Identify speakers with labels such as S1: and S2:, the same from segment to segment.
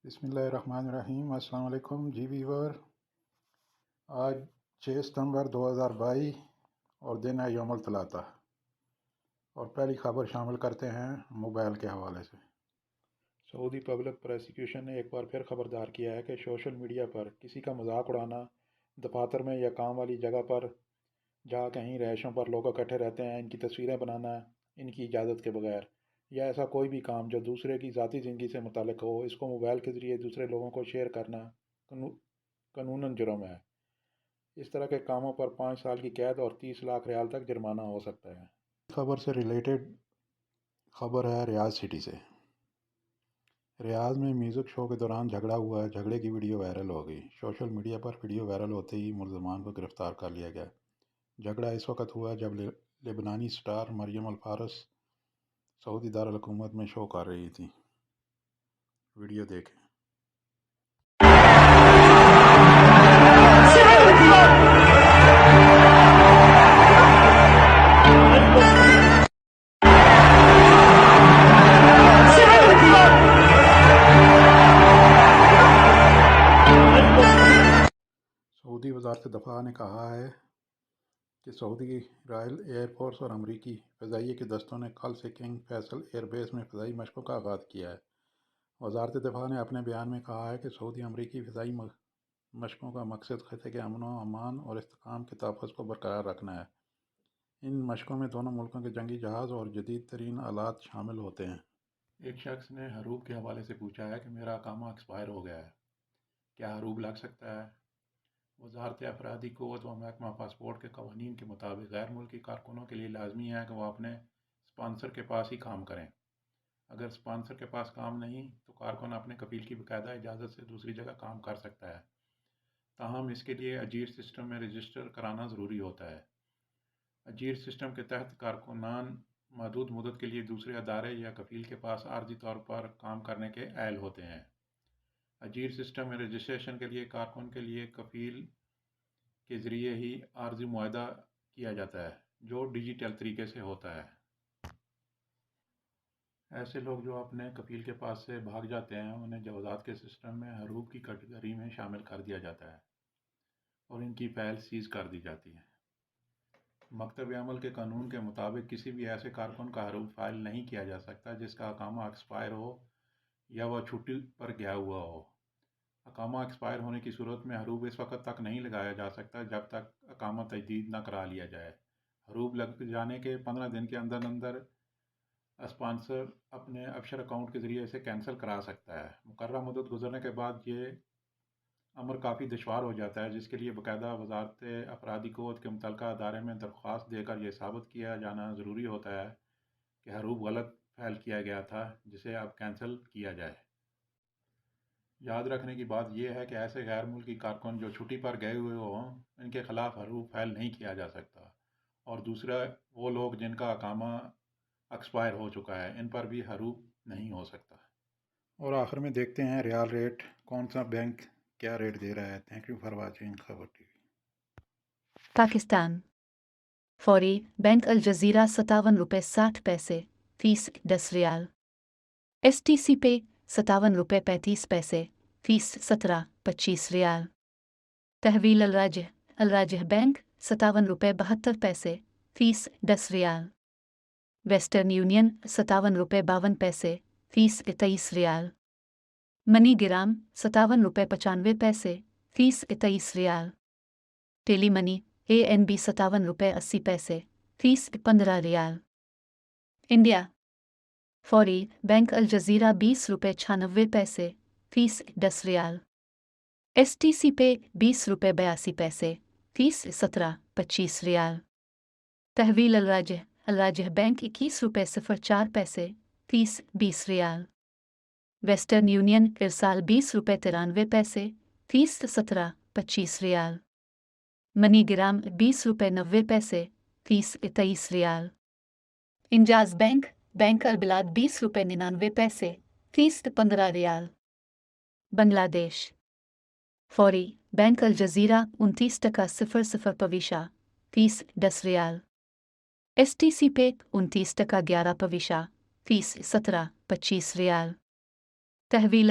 S1: بسم اللہ الرحمن الرحیم۔ السلام علیکم جی ویور۔ آج 6 ستمبر 2022 اور دن ہے یوم الثلاثاء، اور پہلی خبر شامل کرتے ہیں موبائل کے حوالے سے۔ سعودی پبلک پروسیکیوشن نے ایک بار پھر خبردار کیا ہے کہ سوشل میڈیا پر کسی کا مذاق اڑانا، دفاتر میں یا کام والی جگہ پر جہاں کہیں رہائشوں پر لوگ اکٹھے رہتے ہیں ان کی تصویریں بنانا ان کی اجازت کے بغیر، یا ایسا کوئی بھی کام جو دوسرے کی ذاتی زندگی سے متعلق ہو، اس کو موبائل کے ذریعے دوسرے لوگوں کو شیئر کرنا قانوناً جرم ہے۔ اس طرح کے کاموں پر 5 سال کی قید اور 30 لاکھ ریال تک جرمانہ ہو سکتا ہے۔ خبر سے ریلیٹڈ خبر ہے ریاض سٹی سے۔ ریاض میں میوزک شو کے دوران جھگڑا ہوا ہے، جھگڑے کی ویڈیو وائرل ہو گئی۔ سوشل میڈیا پر ویڈیو وائرل ہوتے ہی ملزمان کو گرفتار کر لیا گیا۔ جھگڑا اس وقت ہوا جب لبنانی سٹار مریم الفارس سعودی دارالحکومت میں شو کر رہی تھی۔ ویڈیو دیکھیں۔ سعودی وزارت دفاع نے کہا ہے کہ سعودی رائل ایئر فورس اور امریکی فضائیہ کے دستوں نے کل سے کنگ فیصل ایئر بیس میں فضائی مشقوں کا آغاز کیا ہے۔ وزارت دفاع نے اپنے بیان میں کہا ہے کہ سعودی امریکی فضائی مشقوں کا مقصد خطے کے امن و امان اور استحکام کے تحفظ کو برقرار رکھنا ہے۔ ان مشقوں میں دونوں ملکوں کے جنگی جہاز اور جدید ترین آلات شامل ہوتے ہیں۔ ایک شخص نے حروب کے حوالے سے پوچھا ہے کہ میرا اقامہ ایکسپائر ہو گیا ہے، کیا حروب لگ سکتا ہے؟ وزارت افرادی قوت و محکمہ پاسپورٹ کے قوانین کے مطابق غیر ملکی کارکنوں کے لیے لازمی ہے کہ وہ اپنے اسپانسر کے پاس ہی کام کریں۔ اگر اسپانسر کے پاس کام نہیں تو کارکن اپنے کفیل کی باقاعدہ اجازت سے دوسری جگہ کام کر سکتا ہے، تاہم اس کے لیے اجیر سسٹم میں رجسٹر کرانا ضروری ہوتا ہے۔ اجیر سسٹم کے تحت کارکنان محدود مدت کے لیے دوسرے ادارے یا کفیل کے پاس عارضی طور پر کام کرنے کے اہل ہوتے ہیں۔ اجیر سسٹم میں رجسٹریشن کے لیے کارکن کے لیے کفیل کے ذریعے ہی عارضی معاہدہ کیا جاتا ہے، جو ڈیجیٹل طریقے سے ہوتا ہے۔ ایسے لوگ جو اپنے کفیل کے پاس سے بھاگ جاتے ہیں انہیں جوازات کے سسٹم میں حروب کی کیٹیگری میں شامل کر دیا جاتا ہے اور ان کی فائل سیز کر دی جاتی ہے۔ مکتب عمل کے قانون کے مطابق کسی بھی ایسے کارکن کا حروب فائل نہیں کیا جا سکتا جس کا اقامہ ایکسپائر ہو یا وہ چھٹی پر گیا ہوا ہو۔ اقامہ ایکسپائر ہونے کی صورت میں حروب اس وقت تک نہیں لگایا جا سکتا جب تک اقامہ تجدید نہ کرا لیا جائے۔ حروب لگ جانے کے 15 دن کے اندر اندر اسپانسر اپنے افشر اکاؤنٹ کے ذریعے اسے کینسل کرا سکتا ہے۔ مقررہ مدت گزرنے کے بعد یہ امر کافی دشوار ہو جاتا ہے، جس کے لیے باقاعدہ وزارت افرادی قوت کے متعلقہ ادارے میں درخواست دے کر یہ ثابت کیا جانا ضروری ہوتا ہے کہ حروب غلط فائل کیا گیا تھا جسے اب کینسل کیا جائے۔ یاد رکھنے کی بات یہ ہے کہ ایسے غیر ملکی کارکن جو چھٹی پر گئے ہوئے ہوں ان کے خلاف حروب فائل نہیں کیا جا سکتا، اور دوسرا وہ لوگ جن کا اقامہ ایکسپائر ہو چکا ہے ان پر بھی حروب نہیں ہو سکتا۔ اور آخر میں دیکھتے ہیں ریال ریٹ، کون سا بینک کیا ریٹ دے رہا ہے۔ تھینک یو فار واچنگ خبر ٹی وی۔
S2: پاکستان فوری بینک الجزیرہ 57 روپے 60 پیسے فیس 10 ریال، ایس ٹی سی پے 57 روپے 35 پیسے فیس 17.25 ریال، تحویل الراجح بینک 57 روپے 72 پیسے فیس 10 ریال، ویسٹرن یونین 57 روپے 52 پیسے فیس 23 ریال، منی گرام 57 روپے 95 پیسے فیس 23 ریال، ٹیلی منی ANB 57 روپے 80 پیسے فیس 15 ریال۔ انڈیا فوری بینک الجزیرہ 20 روپے 96 پیسے فیس 10 ریال، ایس ٹی سی پے 20 روپے 82 پیسے فیس 17.25 ریال، تحویل الراجح بینک 21 روپے 04 پیسے فیس 20 ریال، ویسٹرن یونین ارسال 20 روپے 93 پیسے فیس 17.25 ریال، منی گرام 20 روپے 90 پیسے فیس 23 ریال، انجاز بینک البلاد 20 روپے 99 پیسے فیس 15 ریال، بنگلہ دیش فوری بینک الجزیرہ 29.00 پویشہ فیس 10 ریال، ایس ٹی سی پے 29.11 پویشہ فیس 17.25 ریال، تحویل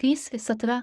S2: 30 17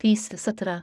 S2: 30 17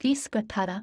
S2: 30 18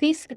S2: 30